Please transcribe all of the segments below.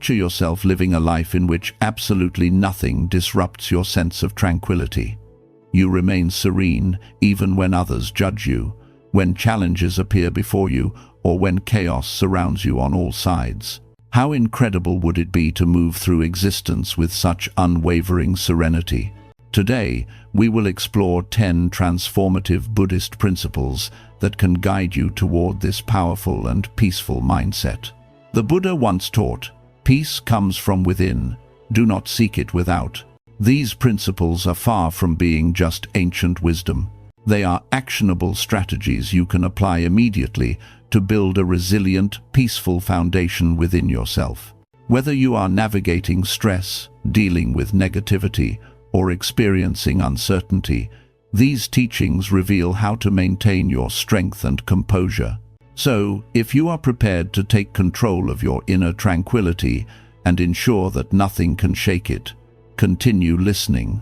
Picture yourself living a life in which absolutely nothing disrupts your sense of tranquility. You remain serene even when others judge you, when challenges appear before you, or when chaos surrounds you on all sides. How incredible would it be to move through existence with such unwavering serenity? Today, we will explore 10 transformative Buddhist principles that can guide you toward this powerful and peaceful mindset. The Buddha once taught, "Peace comes from within, do not seek it without." These principles are far from being just ancient wisdom. They are actionable strategies you can apply immediately to build a resilient, peaceful foundation within yourself. Whether you are navigating stress, dealing with negativity, or experiencing uncertainty, these teachings reveal how to maintain your strength and composure. So, if you are prepared to take control of your inner tranquility and ensure that nothing can shake it, continue listening.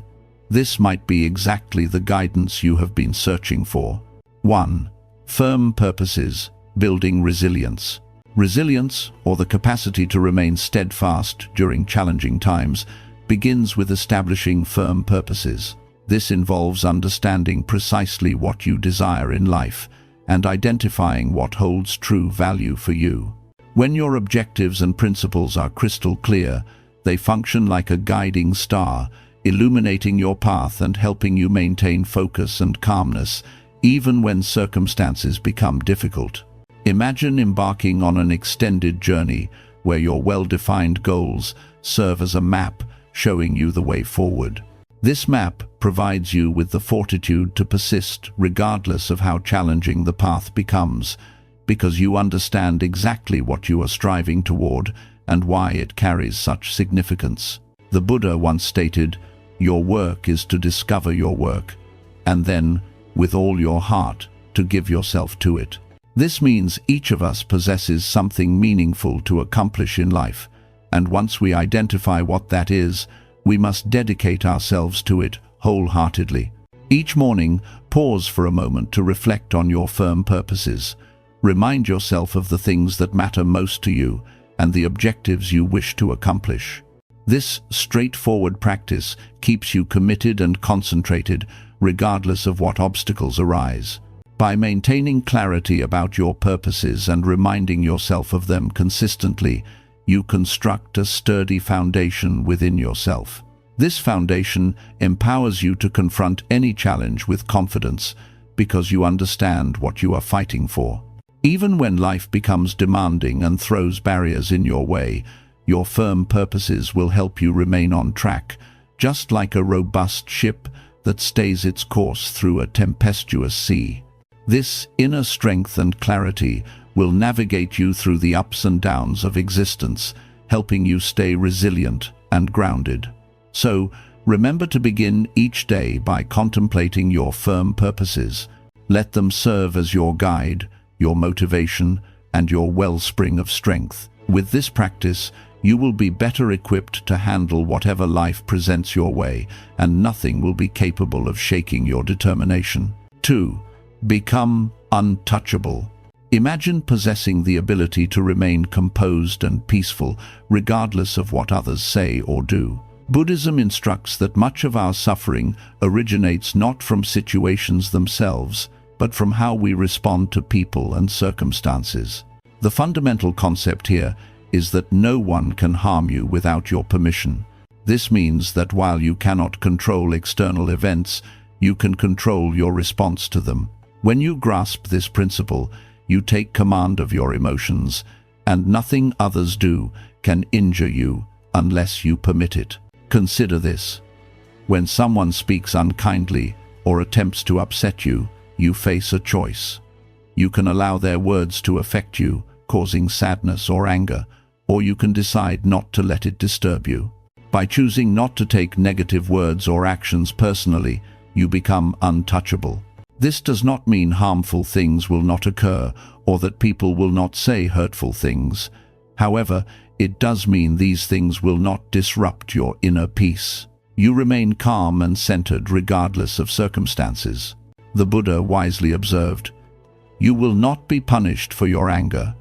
This might be exactly the guidance you have been searching for. 1. Firm purposes, building resilience. Resilience, or the capacity to remain steadfast during challenging times, begins with establishing firm purposes. This involves understanding precisely what you desire in life and identifying what holds true value for you. When your objectives and principles are crystal clear, they function like a guiding star, illuminating your path and helping you maintain focus and calmness, even when circumstances become difficult. Imagine embarking on an extended journey where your well-defined goals serve as a map showing you the way forward. This map provides you with the fortitude to persist regardless of how challenging the path becomes, because you understand exactly what you are striving toward and why it carries such significance. The Buddha once stated, "Your work is to discover your work, and then, with all your heart, to give yourself to it." This means each of us possesses something meaningful to accomplish in life, and once we identify what that is, we must dedicate ourselves to it wholeheartedly. Each morning, pause for a moment to reflect on your firm purposes. Remind yourself of the things that matter most to you and the objectives you wish to accomplish. This straightforward practice keeps you committed and concentrated regardless of what obstacles arise. By maintaining clarity about your purposes and reminding yourself of them consistently, you construct a sturdy foundation within yourself. This foundation empowers you to confront any challenge with confidence because you understand what you are fighting for. Even when life becomes demanding and throws barriers in your way, your firm purposes will help you remain on track, just like a robust ship that stays its course through a tempestuous sea. This inner strength and clarity will navigate you through the ups and downs of existence, helping you stay resilient and grounded. So, remember to begin each day by contemplating your firm purposes. Let them serve as your guide, your motivation, and your wellspring of strength. With this practice, you will be better equipped to handle whatever life presents your way, and nothing will be capable of shaking your determination. 2. Become untouchable. Imagine possessing the ability to remain composed and peaceful, regardless of what others say or do. Buddhism instructs that much of our suffering originates not from situations themselves, but from how we respond to people and circumstances. The fundamental concept here is that no one can harm you without your permission. This means that while you cannot control external events, you can control your response to them. When you grasp this principle, you take command of your emotions, and nothing others do can injure you unless you permit it. Consider this. When someone speaks unkindly or attempts to upset you, you face a choice. You can allow their words to affect you, causing sadness or anger, or you can decide not to let it disturb you. By choosing not to take negative words or actions personally, you become untouchable. This does not mean harmful things will not occur or that people will not say hurtful things. However, it does mean these things will not disrupt your inner peace. You remain calm and centered regardless of circumstances. The Buddha wisely observed, "You will not be punished for your anger.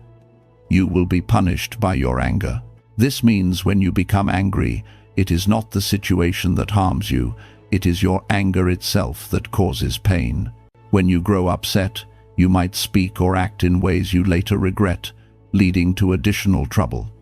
You will be punished by your anger." This means when you become angry, it is not the situation that harms you, it is your anger itself that causes pain. When you grow upset, you might speak or act in ways you later regret, leading to additional trouble.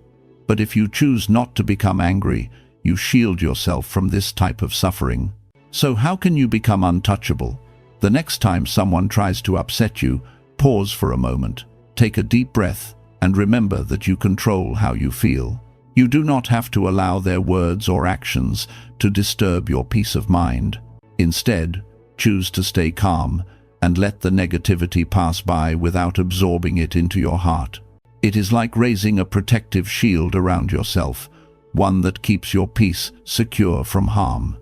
But if you choose not to become angry, you shield yourself from this type of suffering. So how can you become untouchable? The next time someone tries to upset you, pause for a moment, take a deep breath, and remember that you control how you feel. You do not have to allow their words or actions to disturb your peace of mind. Instead, choose to stay calm and let the negativity pass by without absorbing it into your heart. It is like raising a protective shield around yourself, one that keeps your peace secure from harm.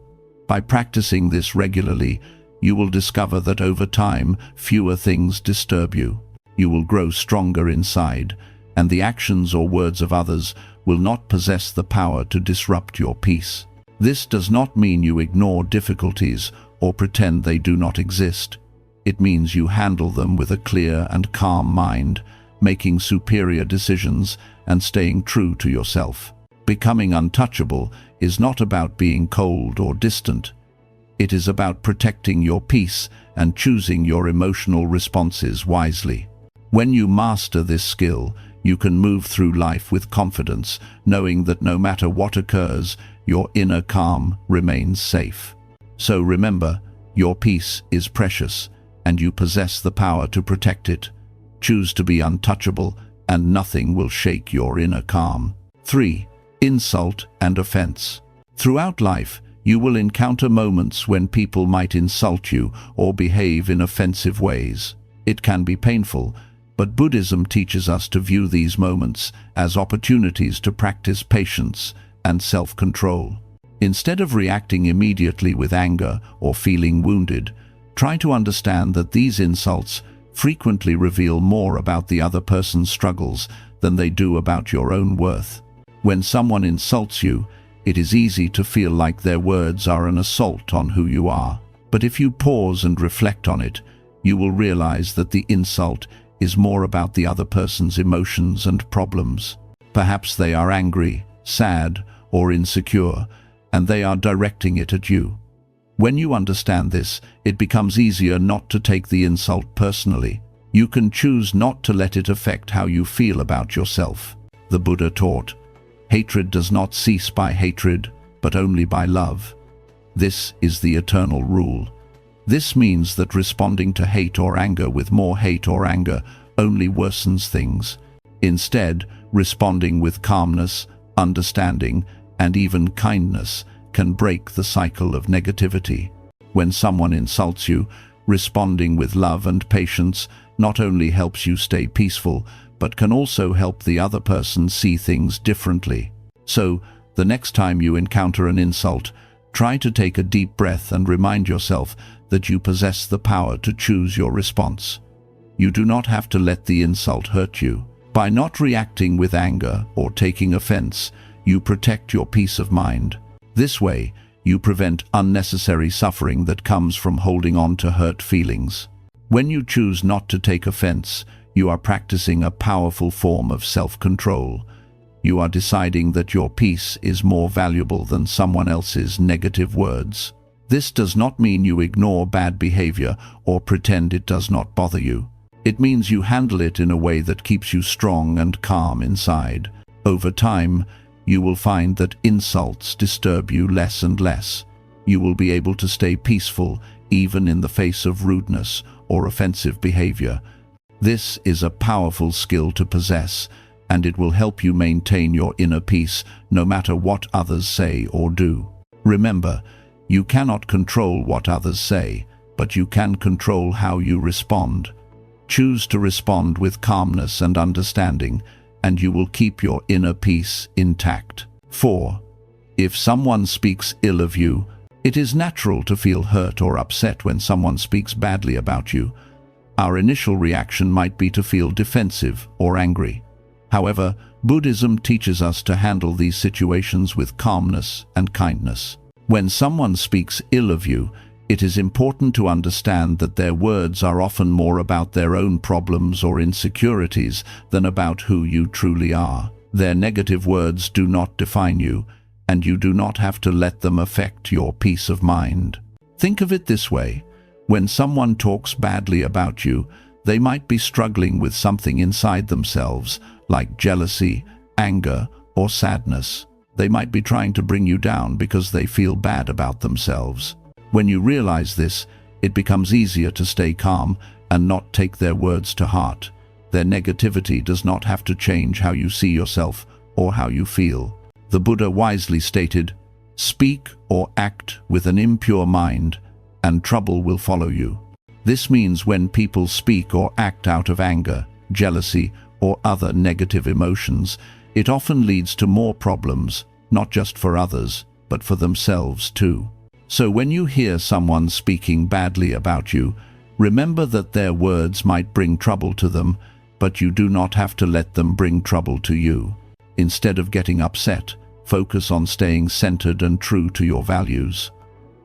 By practicing this regularly, you will discover that over time, fewer things disturb you. You will grow stronger inside, and the actions or words of others will not possess the power to disrupt your peace. This does not mean you ignore difficulties or pretend they do not exist. It means you handle them with a clear and calm mind, making superior decisions and staying true to yourself. Becoming untouchable is not about being cold or distant. It is about protecting your peace and choosing your emotional responses wisely. When you master this skill, you can move through life with confidence, knowing that no matter what occurs, your inner calm remains safe. So remember, your peace is precious, and you possess the power to protect it. Choose to be untouchable, and nothing will shake your inner calm. 3. Insult and offense. Throughout life, you will encounter moments when people might insult you or behave in offensive ways. It can be painful, but Buddhism teaches us to view these moments as opportunities to practice patience and self-control. Instead of reacting immediately with anger or feeling wounded, try to understand that these insults frequently reveal more about the other person's struggles than they do about your own worth. When someone insults you, it is easy to feel like their words are an assault on who you are. But if you pause and reflect on it, you will realize that the insult is more about the other person's emotions and problems. Perhaps they are angry, sad, or insecure, and they are directing it at you. When you understand this, it becomes easier not to take the insult personally. You can choose not to let it affect how you feel about yourself. The Buddha taught, "Hatred does not cease by hatred, but only by love." This is the eternal rule. This means that responding to hate or anger with more hate or anger only worsens things. Instead, responding with calmness, understanding, and even kindness can break the cycle of negativity. When someone insults you, responding with love and patience not only helps you stay peaceful, but can also help the other person see things differently. So, the next time you encounter an insult, try to take a deep breath and remind yourself that you possess the power to choose your response. You do not have to let the insult hurt you. By not reacting with anger or taking offense, you protect your peace of mind. This way, you prevent unnecessary suffering that comes from holding on to hurt feelings. When you choose not to take offense, you are practicing a powerful form of self-control. You are deciding that your peace is more valuable than someone else's negative words. This does not mean you ignore bad behavior or pretend it does not bother you. It means you handle it in a way that keeps you strong and calm inside. Over time, you will find that insults disturb you less and less. You will be able to stay peaceful even in the face of rudeness or offensive behavior. This is a powerful skill to possess, and it will help you maintain your inner peace no matter what others say or do. Remember, you cannot control what others say, but you can control how you respond. Choose to respond with calmness and understanding, and you will keep your inner peace intact. 4. If someone speaks ill of you, it is natural to feel hurt or upset when someone speaks badly about you. Our initial reaction might be to feel defensive or angry. However, Buddhism teaches us to handle these situations with calmness and kindness. When someone speaks ill of you, it is important to understand that their words are often more about their own problems or insecurities than about who you truly are. Their negative words do not define you, and you do not have to let them affect your peace of mind. Think of it this way. When someone talks badly about you, they might be struggling with something inside themselves, like jealousy, anger, or sadness. They might be trying to bring you down because they feel bad about themselves. When you realize this, it becomes easier to stay calm and not take their words to heart. Their negativity does not have to change how you see yourself or how you feel. The Buddha wisely stated, "Speak or act with an impure mind, and trouble will follow you." This means when people speak or act out of anger, jealousy, or other negative emotions, it often leads to more problems, not just for others, but for themselves too. So when you hear someone speaking badly about you, remember that their words might bring trouble to them, but you do not have to let them bring trouble to you. Instead of getting upset, focus on staying centered and true to your values.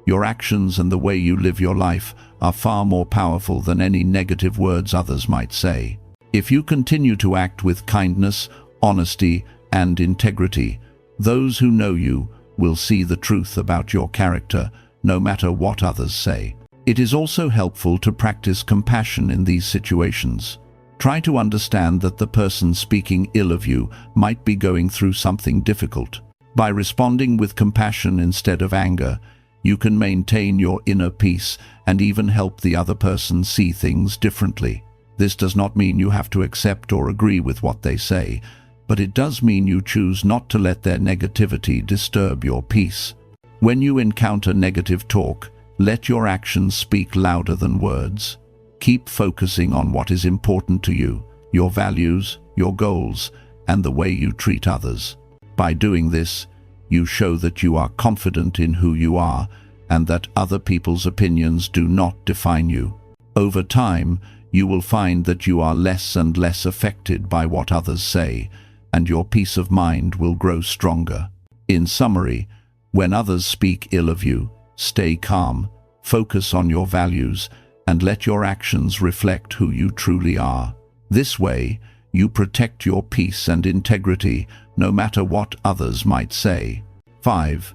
Your actions and the way you live your life are far more powerful than any negative words others might say. If you continue to act with kindness, honesty, and integrity, those who know you will see the truth about your character, no matter what others say. It is also helpful to practice compassion in these situations. Try to understand that the person speaking ill of you might be going through something difficult. By responding with compassion instead of anger, you can maintain your inner peace and even help the other person see things differently. This does not mean you have to accept or agree with what they say, but it does mean you choose not to let their negativity disturb your peace. When you encounter negative talk, let your actions speak louder than words. Keep focusing on what is important to you, your values, your goals, and the way you treat others. By doing this, you show that you are confident in who you are and that other people's opinions do not define you. Over time, you will find that you are less and less affected by what others say, and your peace of mind will grow stronger. In summary, when others speak ill of you, stay calm, focus on your values, and let your actions reflect who you truly are. This way, you protect your peace and integrity no matter what others might say. 5.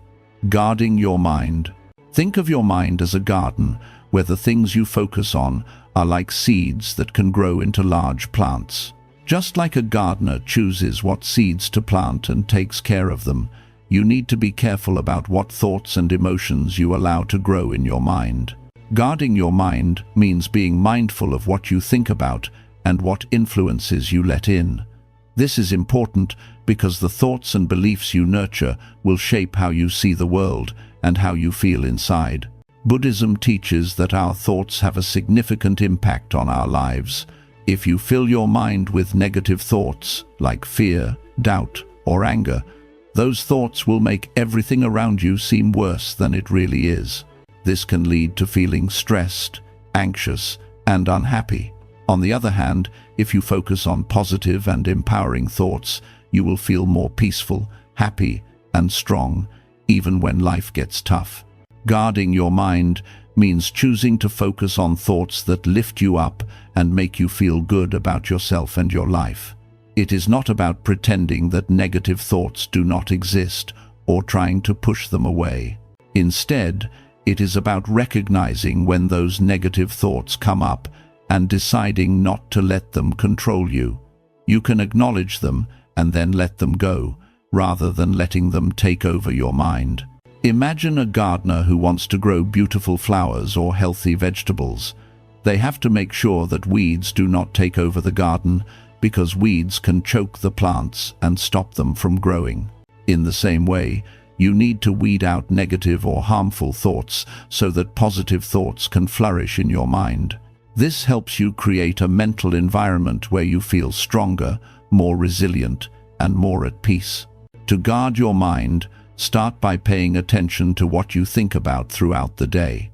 Guarding your mind. Think of your mind as a garden where the things you focus on are like seeds that can grow into large plants. Just like a gardener chooses what seeds to plant and takes care of them, you need to be careful about what thoughts and emotions you allow to grow in your mind. Guarding your mind means being mindful of what you think about and what influences you let in. This is important because the thoughts and beliefs you nurture will shape how you see the world and how you feel inside. Buddhism teaches that our thoughts have a significant impact on our lives. If you fill your mind with negative thoughts, like fear, doubt, or anger, those thoughts will make everything around you seem worse than it really is. This can lead to feeling stressed, anxious, and unhappy. On the other hand, if you focus on positive and empowering thoughts, you will feel more peaceful, happy, and strong, even when life gets tough. Guarding your mind means choosing to focus on thoughts that lift you up and make you feel good about yourself and your life. It is not about pretending that negative thoughts do not exist or trying to push them away. Instead, it is about recognizing when those negative thoughts come up and deciding not to let them control you. You can acknowledge them and then let them go, rather than letting them take over your mind. Imagine a gardener who wants to grow beautiful flowers or healthy vegetables. They have to make sure that weeds do not take over the garden, because weeds can choke the plants and stop them from growing. In the same way, you need to weed out negative or harmful thoughts so that positive thoughts can flourish in your mind. This helps you create a mental environment where you feel stronger, more resilient, and more at peace. To guard your mind, start by paying attention to what you think about throughout the day.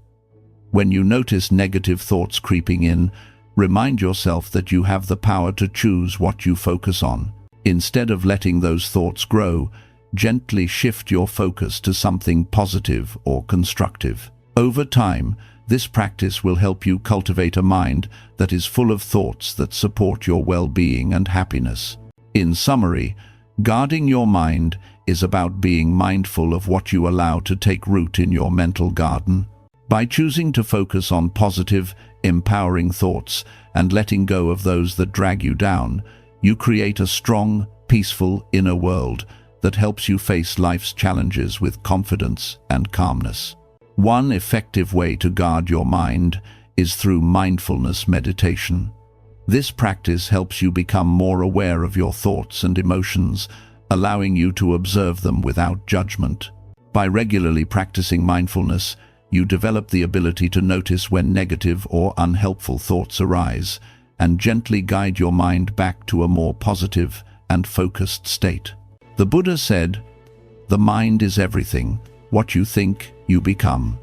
When you notice negative thoughts creeping in, remind yourself that you have the power to choose what you focus on. Instead of letting those thoughts grow, gently shift your focus to something positive or constructive. Over time, this practice will help you cultivate a mind that is full of thoughts that support your well-being and happiness. In summary, Guarding your mind is about being mindful of what you allow to take root in your mental garden. By choosing to focus on positive, empowering thoughts and letting go of those that drag you down, you create a strong, peaceful inner world that helps you face life's challenges with confidence and calmness. One effective way to guard your mind is through mindfulness meditation. This practice helps you become more aware of your thoughts and emotions, allowing you to observe them without judgment. By regularly practicing mindfulness, you develop the ability to notice when negative or unhelpful thoughts arise and gently guide your mind back to a more positive and focused state. The Buddha said, "The mind is everything. What you think, you become."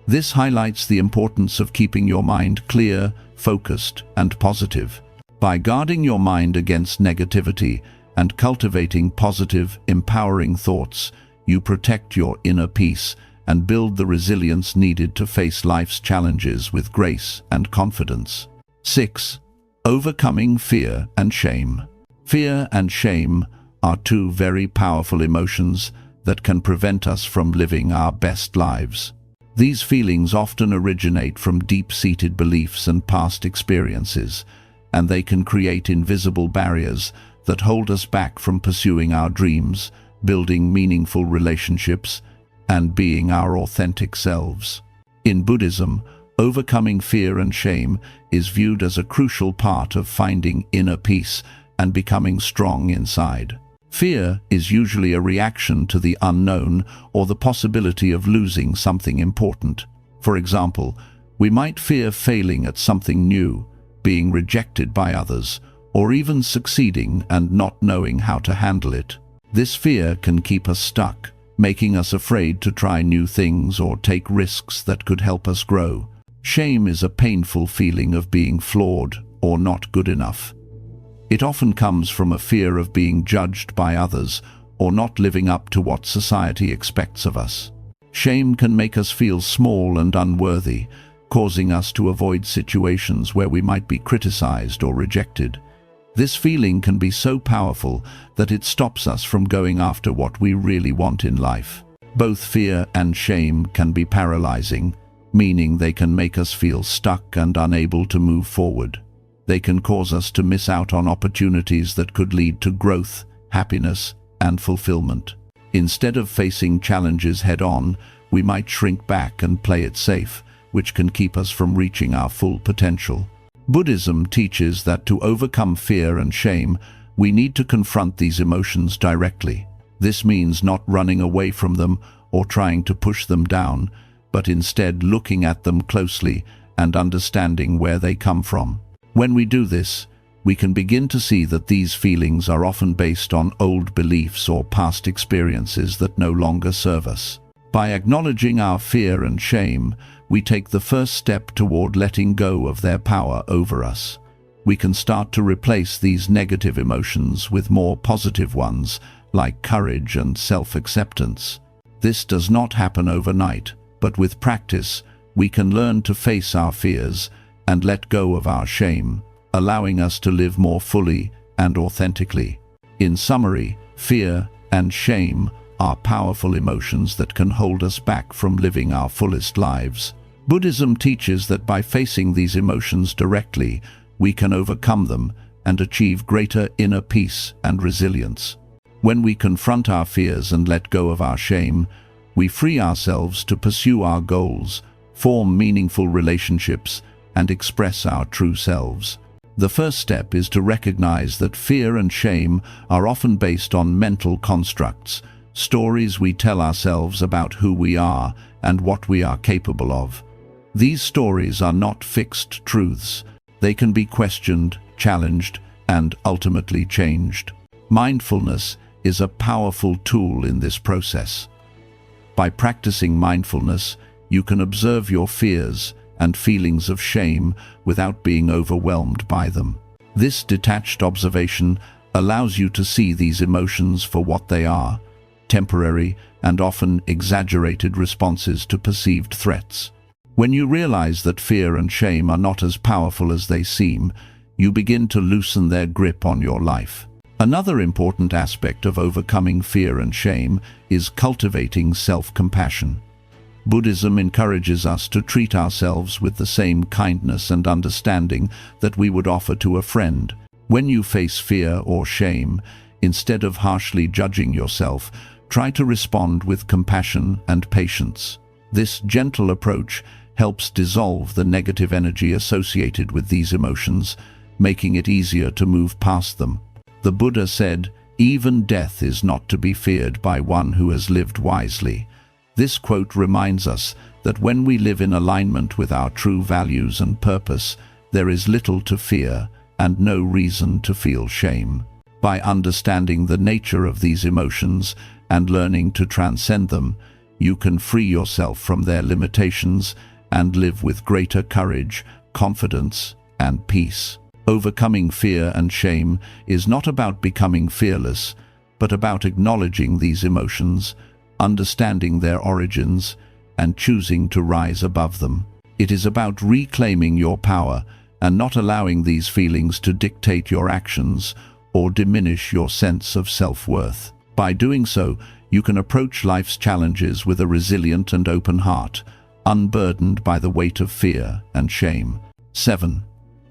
This highlights the importance of keeping your mind clear, focused, and positive. By guarding your mind against negativity and cultivating positive, empowering thoughts, you protect your inner peace and build the resilience needed to face life's challenges with grace and confidence. 6. Overcoming fear and shame. Fear and shame are two very powerful emotions that can prevent us from living our best lives. These feelings often originate from deep-seated beliefs and past experiences, and they can create invisible barriers that hold us back from pursuing our dreams, building meaningful relationships, and being our authentic selves. In Buddhism, overcoming fear and shame is viewed as a crucial part of finding inner peace and becoming strong inside. Fear is usually a reaction to the unknown or the possibility of losing something important. For example, we might fear failing at something new, being rejected by others, or even succeeding and not knowing how to handle it. This fear can keep us stuck, making us afraid to try new things or take risks that could help us grow. Shame is a painful feeling of being flawed or not good enough. It often comes from a fear of being judged by others or not living up to what society expects of us. Shame can make us feel small and unworthy, causing us to avoid situations where we might be criticized or rejected. This feeling can be so powerful that it stops us from going after what we really want in life. Both fear and shame can be paralyzing, meaning they can make us feel stuck and unable to move forward. They can cause us to miss out on opportunities that could lead to growth, happiness, and fulfillment. Instead of facing challenges head-on, we might shrink back and play it safe, which can keep us from reaching our full potential. Buddhism teaches that to overcome fear and shame, we need to confront these emotions directly. This means not running away from them or trying to push them down, but instead looking at them closely and understanding where they come from. When we do this, we can begin to see that these feelings are often based on old beliefs or past experiences that no longer serve us. By acknowledging our fear and shame, we take the first step toward letting go of their power over us. We can start to replace these negative emotions with more positive ones, like courage and self-acceptance. This does not happen overnight, but with practice, we can learn to face our fears and let go of our shame, allowing us to live more fully and authentically. In summary, fear and shame are powerful emotions that can hold us back from living our fullest lives. Buddhism teaches that by facing these emotions directly, we can overcome them and achieve greater inner peace and resilience. When we confront our fears and let go of our shame, we free ourselves to pursue our goals, form meaningful relationships, and express our true selves. The first step is to recognize that fear and shame are often based on mental constructs, stories we tell ourselves about who we are and what we are capable of. These stories are not fixed truths. They can be questioned, challenged, and ultimately changed. Mindfulness is a powerful tool in this process. By practicing mindfulness, you can observe your fears and feelings of shame without being overwhelmed by them. This detached observation allows you to see these emotions for what they are, temporary and often exaggerated responses to perceived threats. When you realize that fear and shame are not as powerful as they seem, you begin to loosen their grip on your life. Another important aspect of overcoming fear and shame is cultivating self-compassion. Buddhism encourages us to treat ourselves with the same kindness and understanding that we would offer to a friend. When you face fear or shame, instead of harshly judging yourself, try to respond with compassion and patience. This gentle approach helps dissolve the negative energy associated with these emotions, making it easier to move past them. The Buddha said, "Even death is not to be feared by one who has lived wisely." This quote reminds us that when we live in alignment with our true values and purpose, there is little to fear and no reason to feel shame. By understanding the nature of these emotions and learning to transcend them, you can free yourself from their limitations and live with greater courage, confidence, and peace. Overcoming fear and shame is not about becoming fearless, but about acknowledging these emotions, understanding their origins, and choosing to rise above them. It is about reclaiming your power and not allowing these feelings to dictate your actions or diminish your sense of self-worth. By doing so, you can approach life's challenges with a resilient and open heart, unburdened by the weight of fear and shame. 7.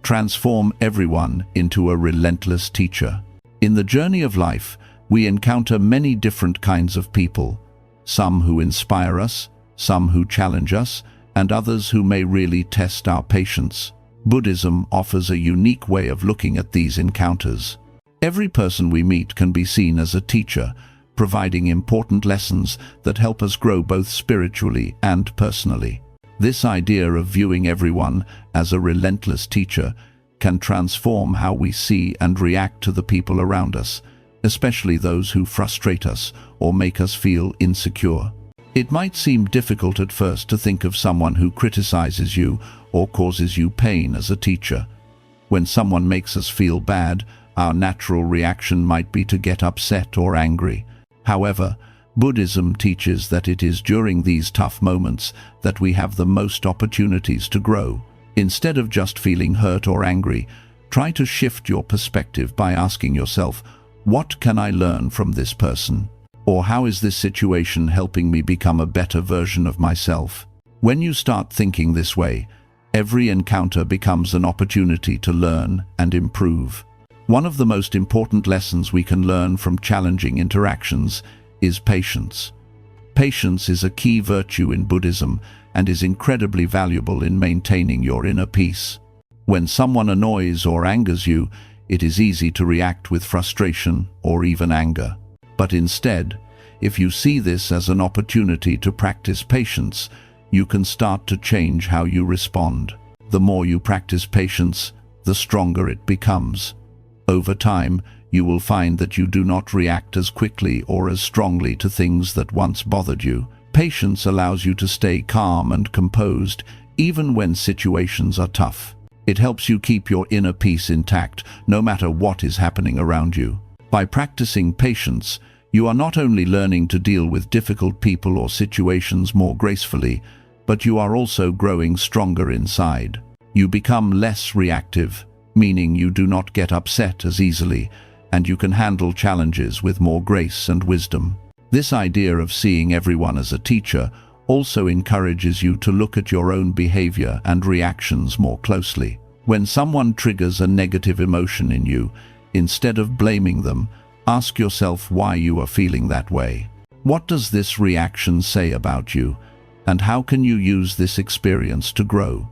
Transform everyone into a relentless teacher. In the journey of life, we encounter many different kinds of people, some who inspire us, some who challenge us, and others who may really test our patience. Buddhism offers a unique way of looking at these encounters. Every person we meet can be seen as a teacher, providing important lessons that help us grow both spiritually and personally. This idea of viewing everyone as a relentless teacher can transform how we see and react to the people around us, especially those who frustrate us or make us feel insecure. It might seem difficult at first to think of someone who criticizes you or causes you pain as a teacher. When someone makes us feel bad, our natural reaction might be to get upset or angry. However, Buddhism teaches that it is during these tough moments that we have the most opportunities to grow. Instead of just feeling hurt or angry, try to shift your perspective by asking yourself, "What can I learn from this person?" Or "How is this situation helping me become a better version of myself?" When you start thinking this way, every encounter becomes an opportunity to learn and improve. One of the most important lessons we can learn from challenging interactions is patience. Patience is a key virtue in Buddhism and is incredibly valuable in maintaining your inner peace. When someone annoys or angers you, it is easy to react with frustration or even anger. But instead, if you see this as an opportunity to practice patience, you can start to change how you respond. The more you practice patience, the stronger it becomes. Over time, you will find that you do not react as quickly or as strongly to things that once bothered you. Patience allows you to stay calm and composed, even when situations are tough. It helps you keep your inner peace intact, no matter what is happening around you. By practicing patience, you are not only learning to deal with difficult people or situations more gracefully, but you are also growing stronger inside. You become less reactive, meaning you do not get upset as easily, and you can handle challenges with more grace and wisdom. This idea of seeing everyone as a teacher also encourages you to look at your own behavior and reactions more closely. When someone triggers a negative emotion in you, instead of blaming them, ask yourself why you are feeling that way. What does this reaction say about you, and how can you use this experience to grow?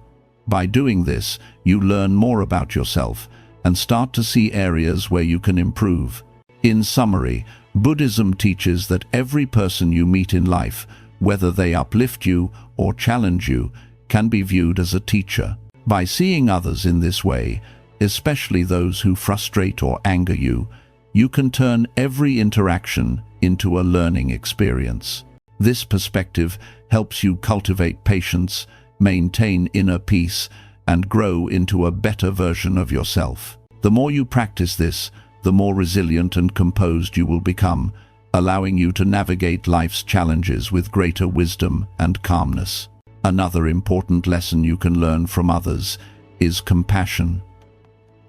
By doing this, you learn more about yourself and start to see areas where you can improve. In summary, Buddhism teaches that every person you meet in life, whether they uplift you or challenge you, can be viewed as a teacher. By seeing others in this way, especially those who frustrate or anger you, you can turn every interaction into a learning experience. This perspective helps you cultivate patience, maintain inner peace, and grow into a better version of yourself. The more you practice this, the more resilient and composed you will become, allowing you to navigate life's challenges with greater wisdom and calmness. Another important lesson you can learn from others is compassion.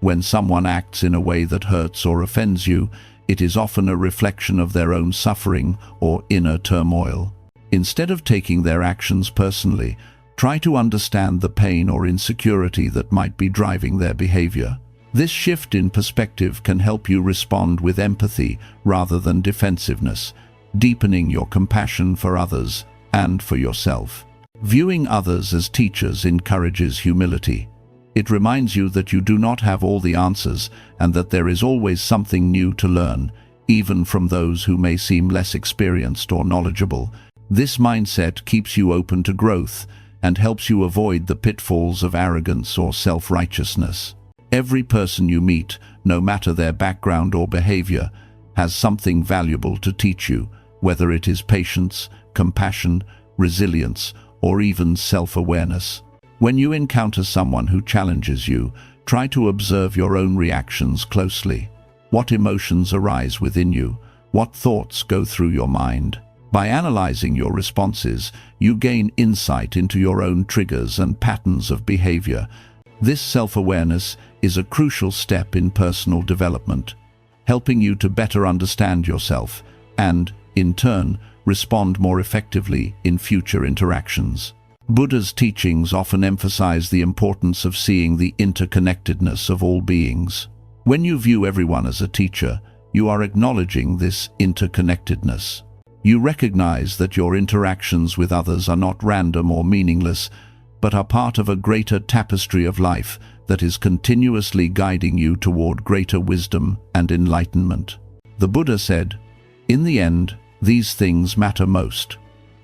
When someone acts in a way that hurts or offends you, it is often a reflection of their own suffering or inner turmoil. Instead of taking their actions personally, try to understand the pain or insecurity that might be driving their behavior. This shift in perspective can help you respond with empathy rather than defensiveness, deepening your compassion for others and for yourself. Viewing others as teachers encourages humility. It reminds you that you do not have all the answers and that there is always something new to learn, even from those who may seem less experienced or knowledgeable. This mindset keeps you open to growth and helps you avoid the pitfalls of arrogance or self-righteousness. Every person you meet, no matter their background or behavior, has something valuable to teach you, whether it is patience, compassion, resilience, or even self-awareness. When you encounter someone who challenges you, try to observe your own reactions closely. What emotions arise within you? What thoughts go through your mind? By analyzing your responses, you gain insight into your own triggers and patterns of behavior. This self-awareness is a crucial step in personal development, helping you to better understand yourself and, in turn, respond more effectively in future interactions. Buddha's teachings often emphasize the importance of seeing the interconnectedness of all beings. When you view everyone as a teacher, you are acknowledging this interconnectedness. You recognize that your interactions with others are not random or meaningless, but are part of a greater tapestry of life that is continuously guiding you toward greater wisdom and enlightenment. The Buddha said, "In the end, these things matter most.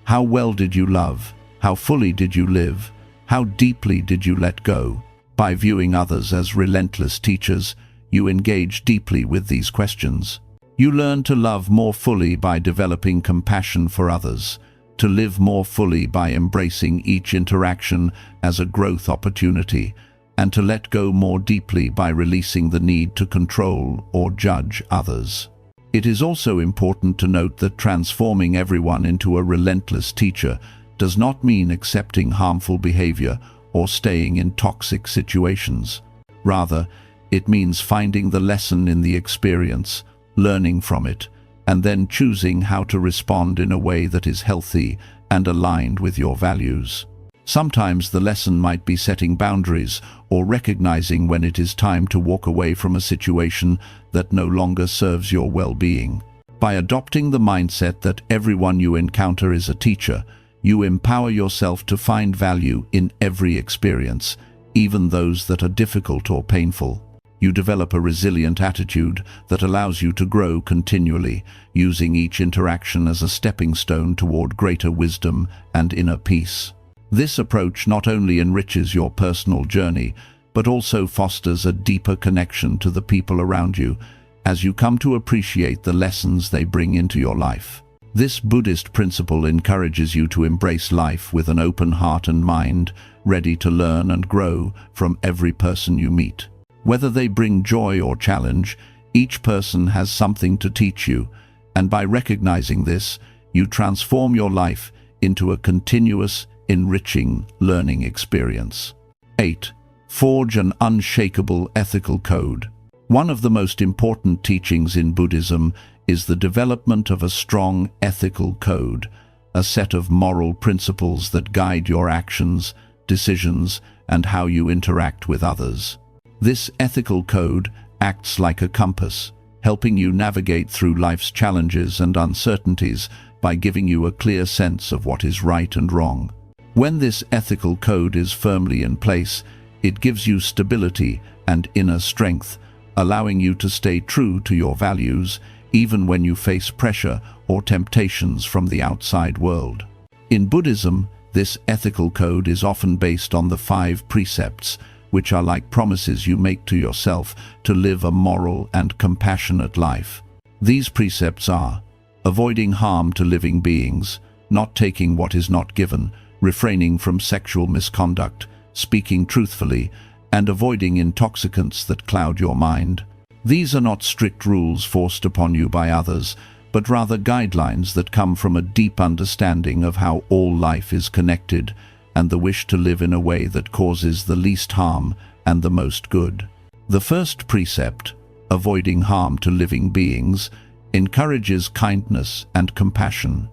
How well did you love? How fully did you live? How deeply did you let go?" By viewing others as relentless teachers, you engage deeply with these questions. You learn to love more fully by developing compassion for others, to live more fully by embracing each interaction as a growth opportunity, and to let go more deeply by releasing the need to control or judge others. It is also important to note that transforming everyone into a relentless teacher does not mean accepting harmful behavior or staying in toxic situations. Rather, it means finding the lesson in the experience, learning from it, and then choosing how to respond in a way that is healthy and aligned with your values. Sometimes the lesson might be setting boundaries or recognizing when it is time to walk away from a situation that no longer serves your well-being. By adopting the mindset that everyone you encounter is a teacher, you empower yourself to find value in every experience, even those that are difficult or painful. You develop a resilient attitude that allows you to grow continually, using each interaction as a stepping stone toward greater wisdom and inner peace. This approach not only enriches your personal journey, but also fosters a deeper connection to the people around you as you come to appreciate the lessons they bring into your life. This Buddhist principle encourages you to embrace life with an open heart and mind, ready to learn and grow from every person you meet. Whether they bring joy or challenge, each person has something to teach you, and by recognizing this, you transform your life into a continuous, enriching learning experience. 8. Forge an unshakable ethical code. One of the most important teachings in Buddhism is the development of a strong ethical code, a set of moral principles that guide your actions, decisions, and how you interact with others. This ethical code acts like a compass, helping you navigate through life's challenges and uncertainties by giving you a clear sense of what is right and wrong. When this ethical code is firmly in place, it gives you stability and inner strength, allowing you to stay true to your values, even when you face pressure or temptations from the outside world. In Buddhism, this ethical code is often based on the 5 precepts, which are like promises you make to yourself to live a moral and compassionate life. These precepts are: avoiding harm to living beings, not taking what is not given, refraining from sexual misconduct, speaking truthfully, and avoiding intoxicants that cloud your mind. These are not strict rules forced upon you by others, but rather guidelines that come from a deep understanding of how all life is connected and the wish to live in a way that causes the least harm and the most good. The first precept, avoiding harm to living beings, encourages kindness and compassion.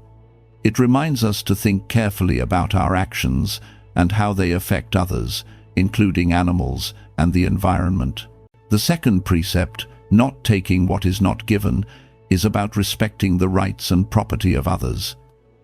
It reminds us to think carefully about our actions and how they affect others, including animals and the environment. The second precept, not taking what is not given, is about respecting the rights and property of others.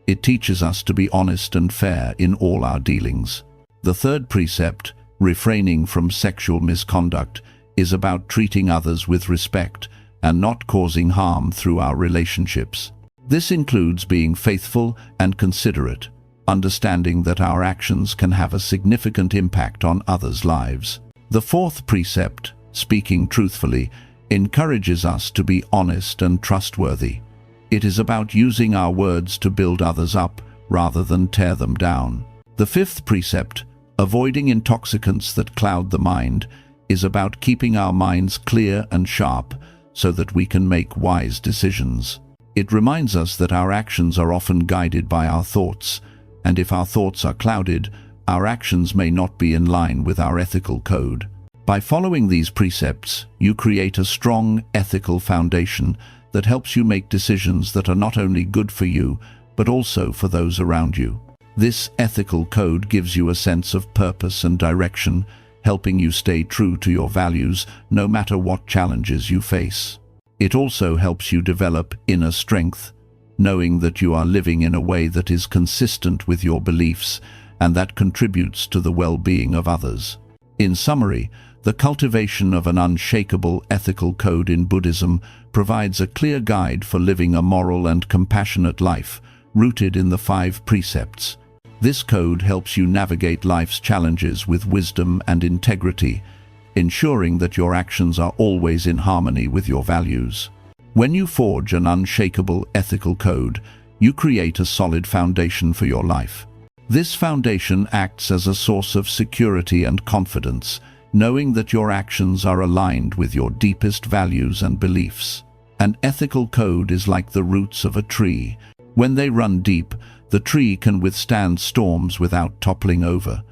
It teaches us to be honest and fair in all our dealings. The third precept, refraining from sexual misconduct, is about treating others with respect and not causing harm through our relationships. This includes being faithful and considerate, understanding that our actions can have a significant impact on others' lives. The fourth precept, speaking truthfully, encourages us to be honest and trustworthy. It is about using our words to build others up rather than tear them down. The fifth precept, avoiding intoxicants that cloud the mind, is about keeping our minds clear and sharp so that we can make wise decisions. It reminds us that our actions are often guided by our thoughts, and if our thoughts are clouded, our actions may not be in line with our ethical code. By following these precepts, you create a strong ethical foundation that helps you make decisions that are not only good for you, but also for those around you. This ethical code gives you a sense of purpose and direction, helping you stay true to your values no matter what challenges you face. It also helps you develop inner strength, knowing that you are living in a way that is consistent with your beliefs and that contributes to the well-being of others. In summary, the cultivation of an unshakable ethical code in Buddhism provides a clear guide for living a moral and compassionate life, rooted in the 5 precepts. This code helps you navigate life's challenges with wisdom and integrity, ensuring that your actions are always in harmony with your values. When you forge an unshakable ethical code, you create a solid foundation for your life. This foundation acts as a source of security and confidence, knowing that your actions are aligned with your deepest values and beliefs. An ethical code is like the roots of a tree. When they run deep, the tree can withstand storms without toppling over.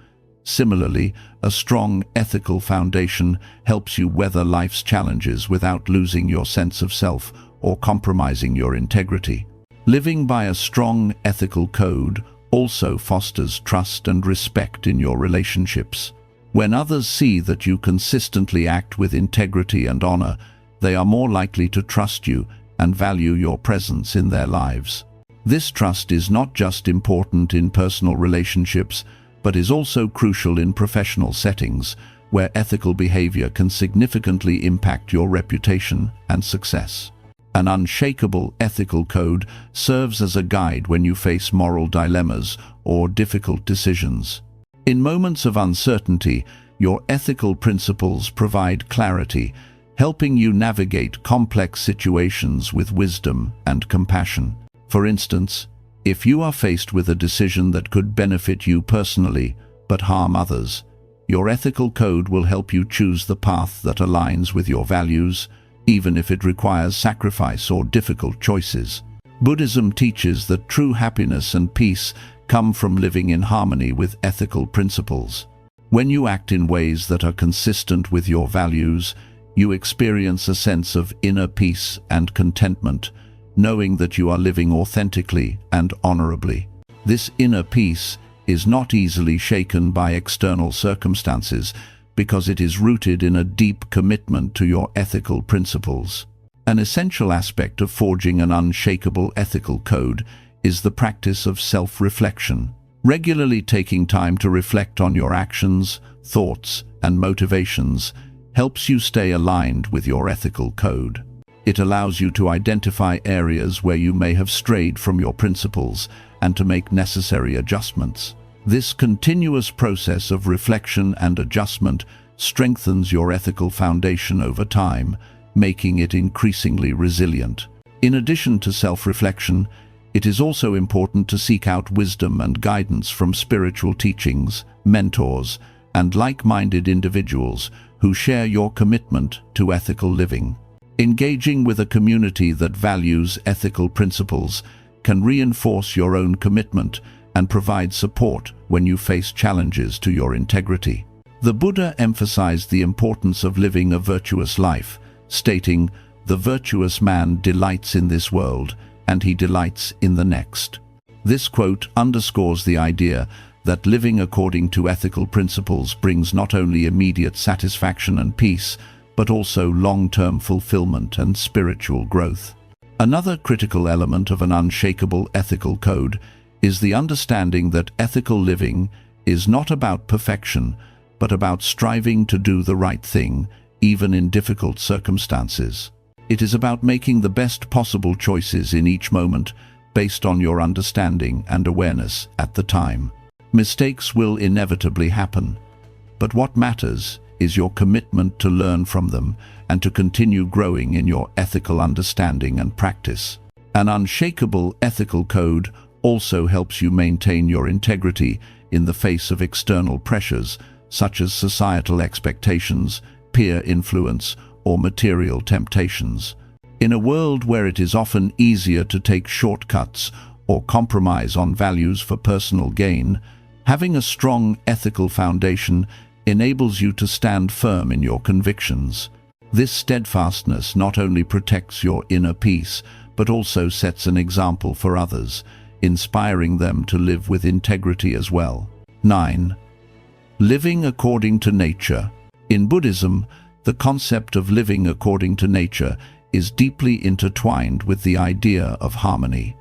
Similarly, a strong ethical foundation helps you weather life's challenges without losing your sense of self or compromising your integrity. Living by a strong ethical code also fosters trust and respect in your relationships. When others see that you consistently act with integrity and honor, they are more likely to trust you and value your presence in their lives. This trust is not just important in personal relationships, but is also crucial in professional settings, where ethical behavior can significantly impact your reputation and success. An unshakable ethical code serves as a guide when you face moral dilemmas or difficult decisions. In moments of uncertainty, your ethical principles provide clarity, helping you navigate complex situations with wisdom and compassion. For instance, if you are faced with a decision that could benefit you personally but harm others, your ethical code will help you choose the path that aligns with your values, even if it requires sacrifice or difficult choices. Buddhism teaches that true happiness and peace come from living in harmony with ethical principles. When you act in ways that are consistent with your values, you experience a sense of inner peace and contentment, knowing that you are living authentically and honorably. This inner peace is not easily shaken by external circumstances because it is rooted in a deep commitment to your ethical principles. An essential aspect of forging an unshakable ethical code is the practice of self-reflection. Regularly taking time to reflect on your actions, thoughts, and motivations helps you stay aligned with your ethical code. It allows you to identify areas where you may have strayed from your principles and to make necessary adjustments. This continuous process of reflection and adjustment strengthens your ethical foundation over time, making it increasingly resilient. In addition to self-reflection, it is also important to seek out wisdom and guidance from spiritual teachings, mentors, and like-minded individuals who share your commitment to ethical living. Engaging with a community that values ethical principles can reinforce your own commitment and provide support when you face challenges to your integrity. The Buddha emphasized the importance of living a virtuous life, stating, "The virtuous man delights in this world, and he delights in the next." This quote underscores the idea that living according to ethical principles brings not only immediate satisfaction and peace, but also long-term fulfillment and spiritual growth. Another critical element of an unshakable ethical code is the understanding that ethical living is not about perfection, but about striving to do the right thing, even in difficult circumstances. It is about making the best possible choices in each moment, based on your understanding and awareness at the time. Mistakes will inevitably happen, but what matters is your commitment to learn from them and to continue growing in your ethical understanding and practice. An unshakable ethical code also helps you maintain your integrity in the face of external pressures, such as societal expectations, peer influence, or material temptations. In a world where it is often easier to take shortcuts or compromise on values for personal gain, having a strong ethical foundation enables you to stand firm in your convictions. This steadfastness not only protects your inner peace, but also sets an example for others, inspiring them to live with integrity as well. 9. Living according to nature. In Buddhism, the concept of living according to nature is deeply intertwined with the idea of harmony.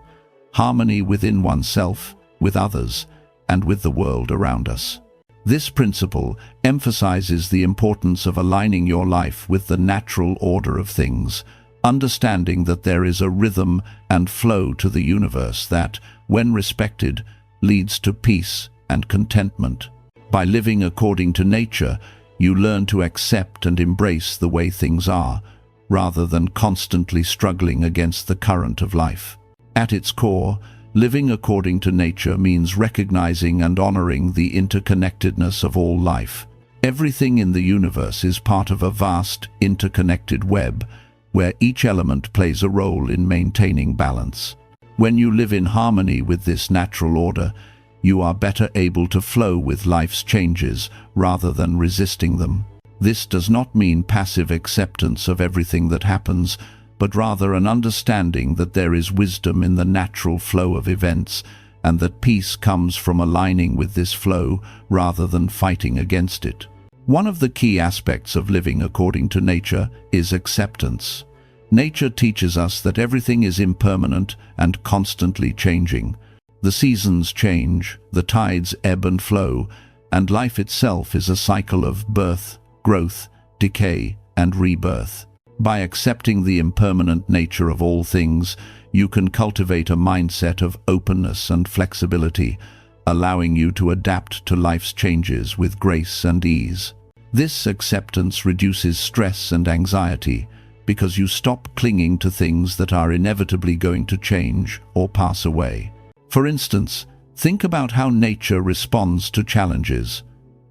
Harmony within oneself, with others, and with the world around us. This principle emphasizes the importance of aligning your life with the natural order of things, understanding that there is a rhythm and flow to the universe that, when respected, leads to peace and contentment. By living according to nature, you learn to accept and embrace the way things are, rather than constantly struggling against the current of life. At its core, living according to nature means recognizing and honoring the interconnectedness of all life. Everything in the universe is part of a vast, interconnected web, where each element plays a role in maintaining balance. When you live in harmony with this natural order, you are better able to flow with life's changes rather than resisting them. This does not mean passive acceptance of everything that happens, but rather an understanding that there is wisdom in the natural flow of events, and that peace comes from aligning with this flow rather than fighting against it. One of the key aspects of living according to nature is acceptance. Nature teaches us that everything is impermanent and constantly changing. The seasons change, the tides ebb and flow, and life itself is a cycle of birth, growth, decay, and rebirth. By accepting the impermanent nature of all things, you can cultivate a mindset of openness and flexibility, allowing you to adapt to life's changes with grace and ease. This acceptance reduces stress and anxiety, because you stop clinging to things that are inevitably going to change or pass away. For instance, think about how nature responds to challenges.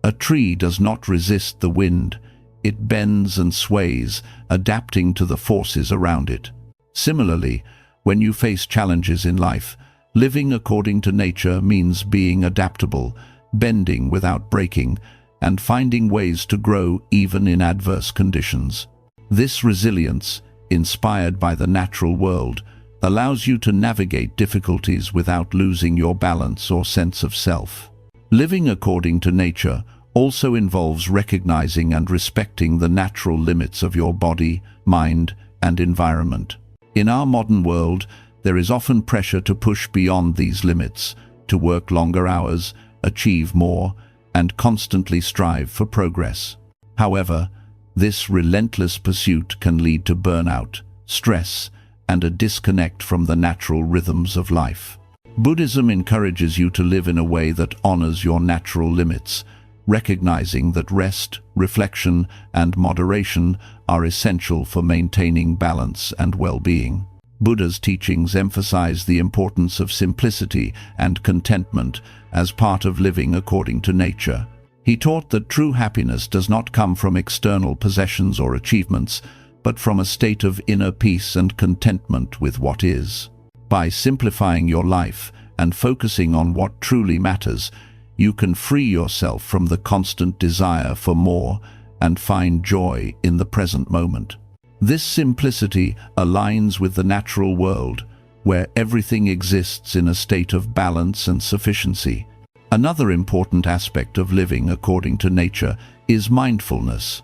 A tree does not resist the wind. It bends and sways, adapting to the forces around it. Similarly, when you face challenges in life, living according to nature means being adaptable, bending without breaking, and finding ways to grow even in adverse conditions. This resilience, inspired by the natural world, allows you to navigate difficulties without losing your balance or sense of self. Living according to nature also involves recognizing and respecting the natural limits of your body, mind, and environment. In our modern world, there is often pressure to push beyond these limits, to work longer hours, achieve more, and constantly strive for progress. However, this relentless pursuit can lead to burnout, stress, and a disconnect from the natural rhythms of life. Buddhism encourages you to live in a way that honors your natural limits, recognizing that rest, reflection, and moderation are essential for maintaining balance and well-being. Buddha's teachings emphasize the importance of simplicity and contentment as part of living according to nature. He taught that true happiness does not come from external possessions or achievements, but from a state of inner peace and contentment with what is. By simplifying your life and focusing on what truly matters, you can free yourself from the constant desire for more and find joy in the present moment. This simplicity aligns with the natural world, where everything exists in a state of balance and sufficiency. Another important aspect of living according to nature is mindfulness.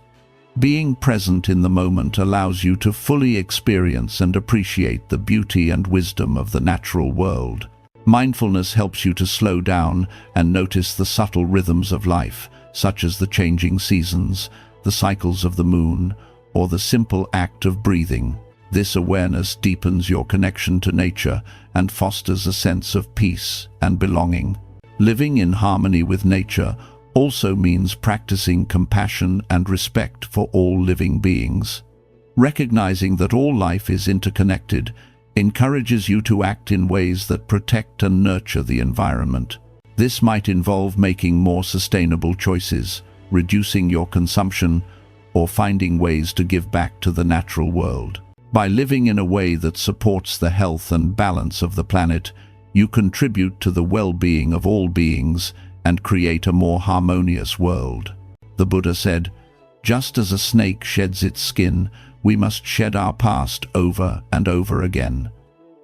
Being present in the moment allows you to fully experience and appreciate the beauty and wisdom of the natural world. Mindfulness helps you to slow down and notice the subtle rhythms of life, such as the changing seasons, the cycles of the moon, or the simple act of breathing. This awareness deepens your connection to nature and fosters a sense of peace and belonging. Living in harmony with nature also means practicing compassion and respect for all living beings. Recognizing that all life is interconnected encourages you to act in ways that protect and nurture the environment. This might involve making more sustainable choices, reducing your consumption, or finding ways to give back to the natural world. By living in a way that supports the health and balance of the planet, you contribute to the well-being of all beings and create a more harmonious world. The Buddha said, "Just as a snake sheds its skin, we must shed our past over and over again."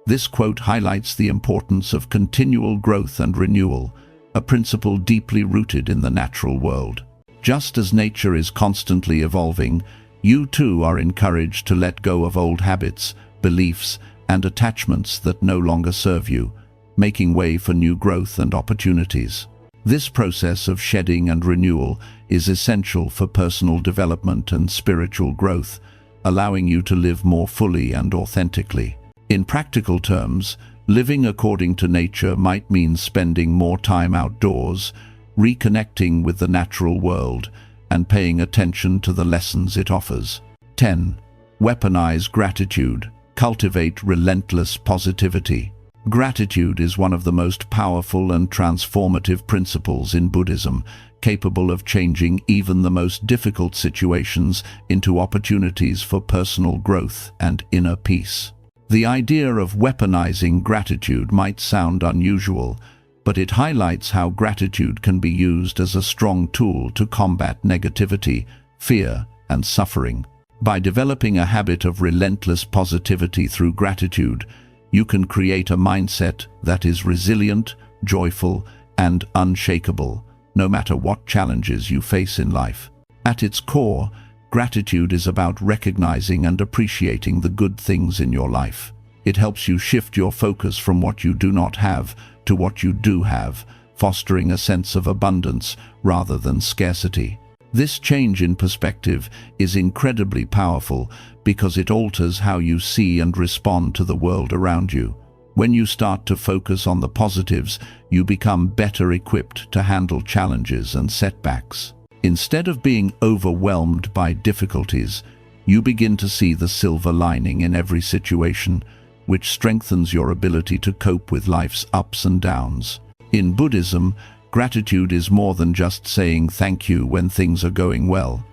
This quote highlights the importance of continual growth and renewal, a principle deeply rooted in the natural world. Just as nature is constantly evolving, you too are encouraged to let go of old habits, beliefs, and attachments that no longer serve you, making way for new growth and opportunities. This process of shedding and renewal is essential for personal development and spiritual growth, allowing you to live more fully and authentically. In practical terms, living according to nature might mean spending more time outdoors, reconnecting with the natural world, and paying attention to the lessons it offers. 10. Weaponize gratitude. Cultivate relentless positivity. Gratitude is one of the most powerful and transformative principles in Buddhism, capable of changing even the most difficult situations into opportunities for personal growth and inner peace. The idea of weaponizing gratitude might sound unusual, but it highlights how gratitude can be used as a strong tool to combat negativity, fear, and suffering. By developing a habit of relentless positivity through gratitude, you can create a mindset that is resilient, joyful, and unshakable, no matter what challenges you face in life. At its core, gratitude is about recognizing and appreciating the good things in your life. It helps you shift your focus from what you do not have to what you do have, fostering a sense of abundance rather than scarcity. This change in perspective is incredibly powerful because it alters how you see and respond to the world around you. When you start to focus on the positives, you become better equipped to handle challenges and setbacks. Instead of being overwhelmed by difficulties, you begin to see the silver lining in every situation, which strengthens your ability to cope with life's ups and downs. In Buddhism, gratitude is more than just saying thank you when things are going well.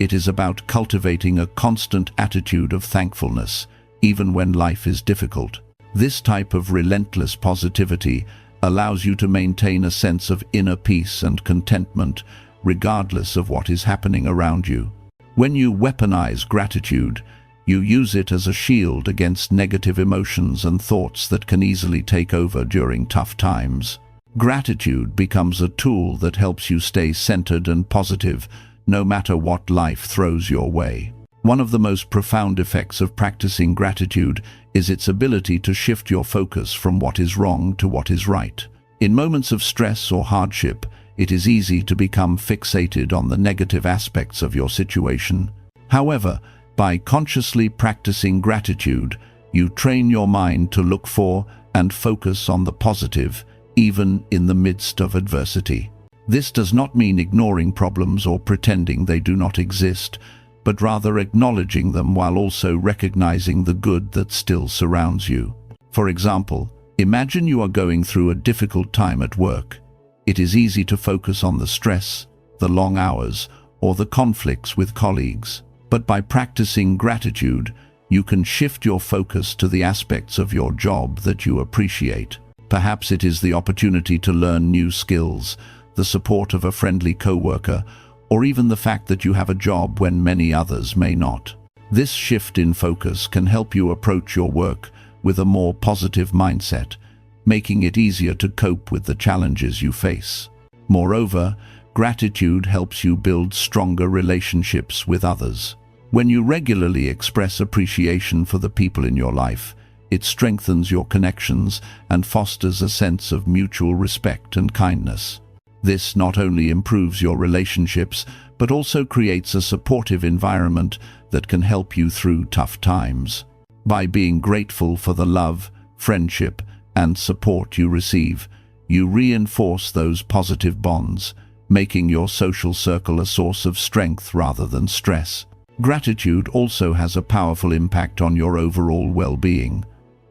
It is about cultivating a constant attitude of thankfulness, even when life is difficult. This type of relentless positivity allows you to maintain a sense of inner peace and contentment, regardless of what is happening around you. When you weaponize gratitude, you use it as a shield against negative emotions and thoughts that can easily take over during tough times. Gratitude becomes a tool that helps you stay centered and positive, no matter what life throws your way. One of the most profound effects of practicing gratitude is its ability to shift your focus from what is wrong to what is right. In moments of stress or hardship, it is easy to become fixated on the negative aspects of your situation. However, by consciously practicing gratitude, you train your mind to look for and focus on the positive, even in the midst of adversity. This does not mean ignoring problems or pretending they do not exist, but rather acknowledging them while also recognizing the good that still surrounds you. For example, imagine you are going through a difficult time at work. It is easy to focus on the stress, the long hours, or the conflicts with colleagues. But by practicing gratitude, you can shift your focus to the aspects of your job that you appreciate. Perhaps it is the opportunity to learn new skills, the support of a friendly coworker, or even the fact that you have a job when many others may not. This shift in focus can help you approach your work with a more positive mindset, making it easier to cope with the challenges you face. Moreover, gratitude helps you build stronger relationships with others. When you regularly express appreciation for the people in your life, it strengthens your connections and fosters a sense of mutual respect and kindness. This not only improves your relationships, but also creates a supportive environment that can help you through tough times. By being grateful for the love, friendship, and support you receive, you reinforce those positive bonds, making your social circle a source of strength rather than stress. Gratitude also has a powerful impact on your overall well-being.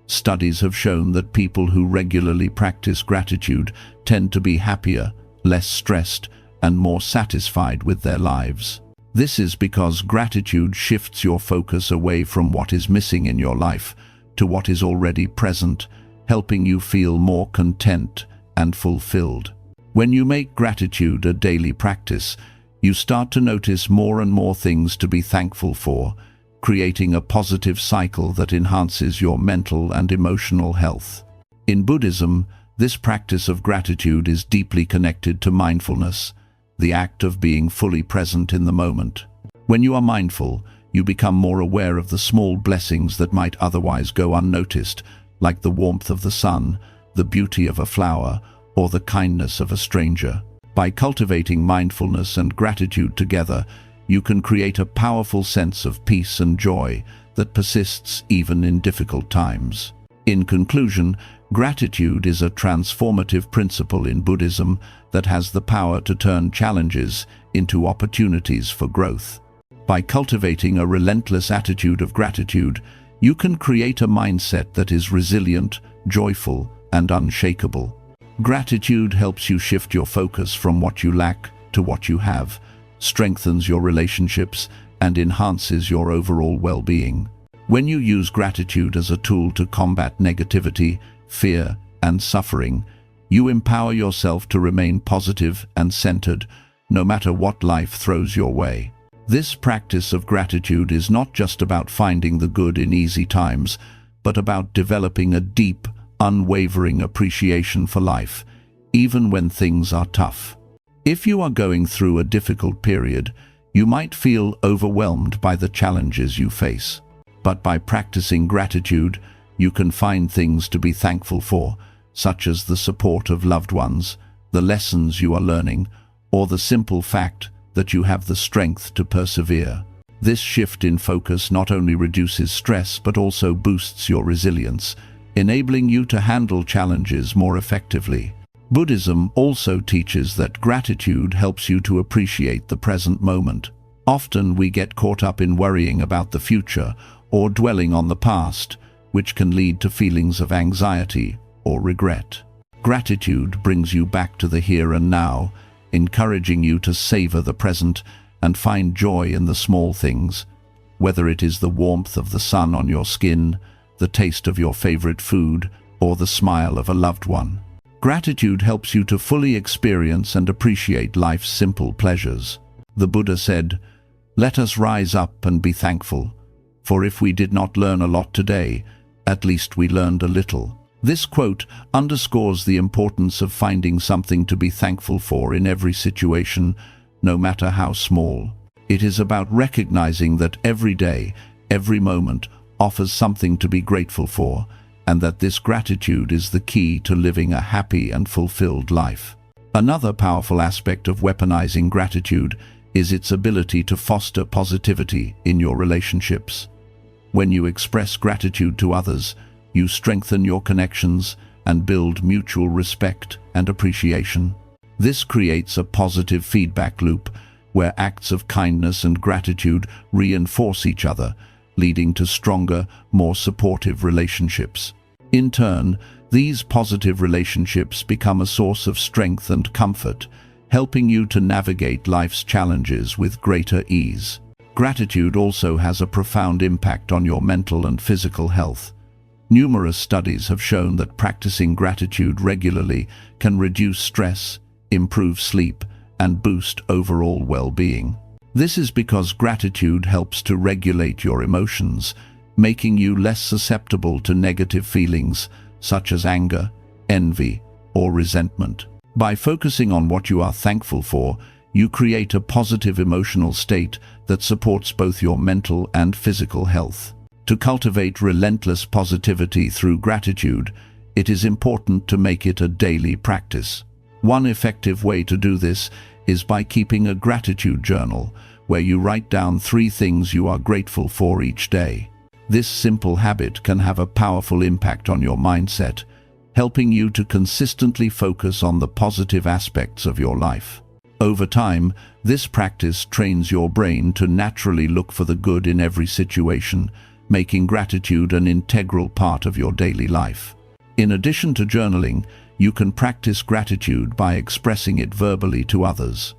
Studies have shown that people who regularly practice gratitude tend to be happier, less stressed, and more satisfied with their lives. This is because gratitude shifts your focus away from what is missing in your life to what is already present, helping you feel more content and fulfilled. When you make gratitude a daily practice, you start to notice more and more things to be thankful for, creating a positive cycle that enhances your mental and emotional health. In Buddhism, this practice of gratitude is deeply connected to mindfulness, the act of being fully present in the moment. When you are mindful, you become more aware of the small blessings that might otherwise go unnoticed, like the warmth of the sun, the beauty of a flower, or the kindness of a stranger. By cultivating mindfulness and gratitude together, you can create a powerful sense of peace and joy that persists even in difficult times. In conclusion, gratitude is a transformative principle in Buddhism that has the power to turn challenges into opportunities for growth. By cultivating a relentless attitude of gratitude, you can create a mindset that is resilient, joyful, and unshakable. Gratitude helps you shift your focus from what you lack to what you have, strengthens your relationships, and enhances your overall well-being. When you use gratitude as a tool to combat negativity, fear, and suffering, you empower yourself to remain positive and centered, no matter what life throws your way. This practice of gratitude is not just about finding the good in easy times, but about developing a deep, unwavering appreciation for life, even when things are tough. If you are going through a difficult period, you might feel overwhelmed by the challenges you face. But by practicing gratitude, you can find things to be thankful for, such as the support of loved ones, the lessons you are learning, or the simple fact that you have the strength to persevere. This shift in focus not only reduces stress but also boosts your resilience, enabling you to handle challenges more effectively. Buddhism also teaches that gratitude helps you to appreciate the present moment. Often we get caught up in worrying about the future or dwelling on the past, which can lead to feelings of anxiety or regret. Gratitude brings you back to the here and now, encouraging you to savor the present and find joy in the small things, whether it is the warmth of the sun on your skin, the taste of your favorite food, or the smile of a loved one. Gratitude helps you to fully experience and appreciate life's simple pleasures. The Buddha said, "Let us rise up and be thankful, for if we did not learn a lot today, at least we learned a little." This quote underscores the importance of finding something to be thankful for in every situation, no matter how small. It is about recognizing that every day, every moment, offers something to be grateful for, and that this gratitude is the key to living a happy and fulfilled life. Another powerful aspect of weaponizing gratitude is its ability to foster positivity in your relationships. When you express gratitude to others, you strengthen your connections and build mutual respect and appreciation. This creates a positive feedback loop where acts of kindness and gratitude reinforce each other, leading to stronger, more supportive relationships. In turn, these positive relationships become a source of strength and comfort, helping you to navigate life's challenges with greater ease. Gratitude also has a profound impact on your mental and physical health. Numerous studies have shown that practicing gratitude regularly can reduce stress, improve sleep, and boost overall well-being. This is because gratitude helps to regulate your emotions, making you less susceptible to negative feelings such as anger, envy, or resentment. By focusing on what you are thankful for, you create a positive emotional state that supports both your mental and physical health. To cultivate relentless positivity through gratitude, it is important to make it a daily practice. One effective way to do this is by keeping a gratitude journal, where you write down 3 things you are grateful for each day. This simple habit can have a powerful impact on your mindset, helping you to consistently focus on the positive aspects of your life. Over time, this practice trains your brain to naturally look for the good in every situation, making gratitude an integral part of your daily life. In addition to journaling, you can practice gratitude by expressing it verbally to others.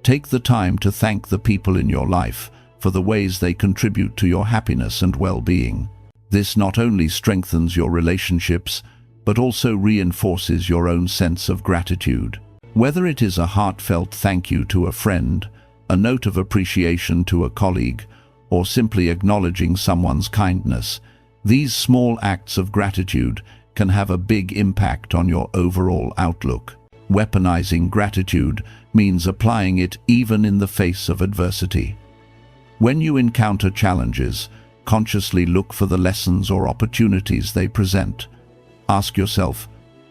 Take the time to thank the people in your life for the ways they contribute to your happiness and well-being. This not only strengthens your relationships, but also reinforces your own sense of gratitude. Whether it is a heartfelt thank you to a friend, a note of appreciation to a colleague, or simply acknowledging someone's kindness, these small acts of gratitude can have a big impact on your overall outlook. Weaponizing gratitude means applying it even in the face of adversity. When you encounter challenges, consciously look for the lessons or opportunities they present. Ask yourself,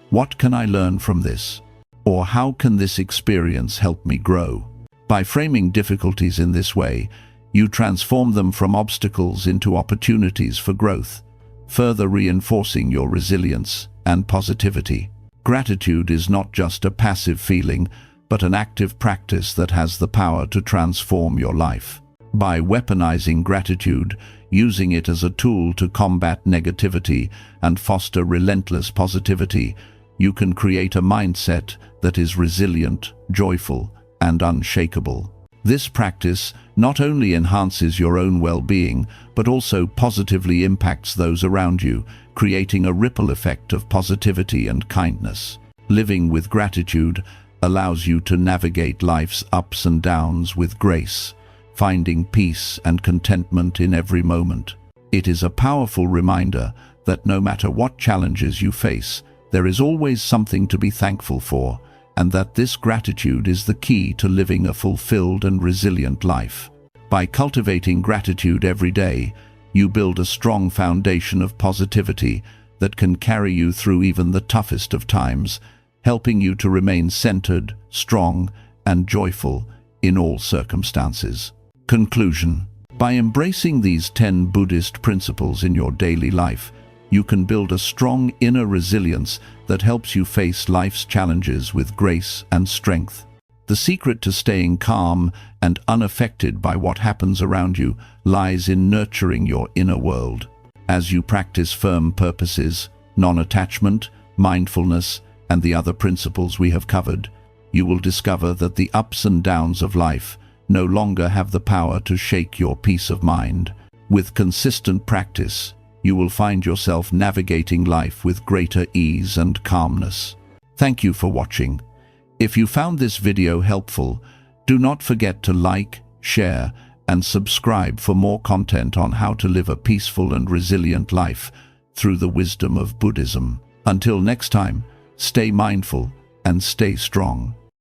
what can I learn from this? Or how can this experience help me grow? By framing difficulties in this way, you transform them from obstacles into opportunities for growth, further reinforcing your resilience and positivity. Gratitude is not just a passive feeling, but an active practice that has the power to transform your life. By weaponizing gratitude, using it as a tool to combat negativity and foster relentless positivity, you can create a mindset that is resilient, joyful, and unshakable. This practice not only enhances your own well-being, but also positively impacts those around you, creating a ripple effect of positivity and kindness. Living with gratitude allows you to navigate life's ups and downs with grace, finding peace and contentment in every moment. It is a powerful reminder that no matter what challenges you face, there is always something to be thankful for, and that this gratitude is the key to living a fulfilled and resilient life. By cultivating gratitude every day, you build a strong foundation of positivity that can carry you through even the toughest of times, helping you to remain centered, strong, and joyful in all circumstances. Conclusion. By embracing these 10 Buddhist principles in your daily life, you can build a strong inner resilience that helps you face life's challenges with grace and strength. The secret to staying calm and unaffected by what happens around you lies in nurturing your inner world. As you practice firm purposes, non-attachment, mindfulness, and the other principles we have covered, you will discover that the ups and downs of life no longer have the power to shake your peace of mind. With consistent practice, you will find yourself navigating life with greater ease and calmness. Thank you for watching. If you found this video helpful, do not forget to like, share, and subscribe for more content on how to live a peaceful and resilient life through the wisdom of Buddhism. Until next time, stay mindful and stay strong.